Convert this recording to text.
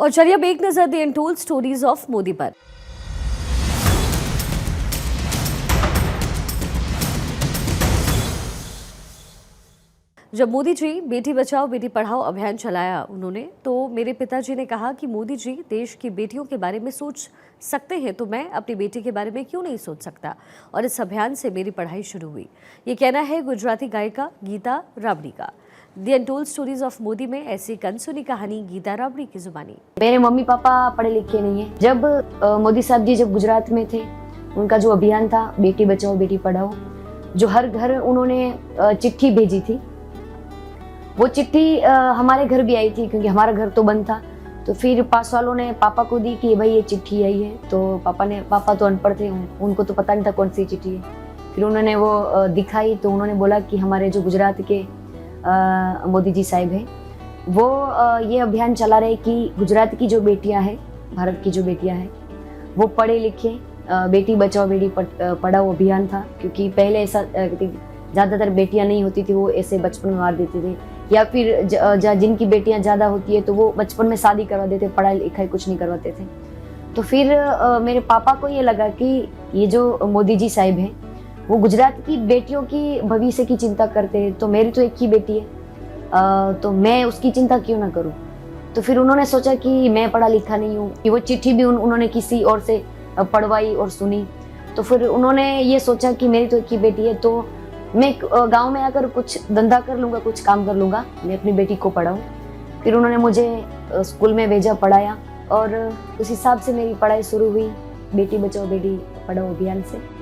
और चलिए अब एक नजर the untold stories of Modi पर। जब मोदी जी बेटी बचाओ बेटी पढ़ाओ अभियान चलाया उन्होंने, तो मेरे पिताजी ने कहा कि मोदी जी देश की बेटियों के बारे में सोच सकते हैं तो मैं अपनी बेटी के बारे में क्यों नहीं सोच सकता। और इस अभियान से मेरी पढ़ाई शुरू हुई। ये कहना है गुजराती गायिका गीता राबड़ी का। The untold stories of Modi में ऐसी एक अनसुनी कहानी गीता राबड़ी की जुबानी। मेरे मम्मी पापा पढ़े लिखे नहीं है। जब मोदी साहब जी जब गुजरात में थे, उनका जो अभियान था बेटी बचाओ बेटी पढ़ाओ, जो हर घर उन्होंने चिट्ठी भेजी थी, वो चिट्ठी हमारे घर भी आई थी क्योंकि हमारा घर तो बंद था। तो फिर पास वालों ने पापा को दी कि भाई ये चिट्ठी आई है। तो पापा तो अनपढ़ थे, उनको तो पता नहीं था कौन सी चिट्ठी है। फिर उन्होंने वो दिखाई तो उन्होंने बोला कि हमारे जो गुजरात के मोदी जी साहिब हैं, वो ये अभियान चला रहे कि गुजरात की जो बेटियां हैं, भारत की जो बेटियां हैं, वो पढ़े लिखे, बेटी बचाओ बेटी पढ़ाओ अभियान था। क्योंकि पहले ऐसा ज़्यादातर बेटियां नहीं होती थी, वो ऐसे बचपन में मार देते थे, या फिर जिनकी बेटियां ज़्यादा होती है तो वो बचपन में शादी करवा देते, पढ़ाई लिखाई कुछ नहीं करवाते थे। तो फिर मेरे पापा को ये लगा कि ये जो मोदी जी साहिब हैं, वो गुजरात की बेटियों की भविष्य की चिंता करते हैं, तो मेरी तो एक ही बेटी है, तो मैं उसकी चिंता क्यों ना करूं। तो फिर उन्होंने सोचा कि मैं पढ़ा लिखा नहीं हूँ, कि वो चिट्ठी भी उन्होंने किसी और से पढ़वाई और सुनी। तो फिर उन्होंने ये सोचा कि मेरी तो एक ही बेटी है, तो मैं गांव में आकर कुछ धंधा कर लूँगा, कुछ काम कर लूँगा, मैं अपनी बेटी को पढ़ाऊँ। फिर उन्होंने मुझे स्कूल में भेजा, पढ़ाया, और उस हिसाब से मेरी पढ़ाई शुरू हुई बेटी बचाओ बेटी पढ़ाओ अभियान से।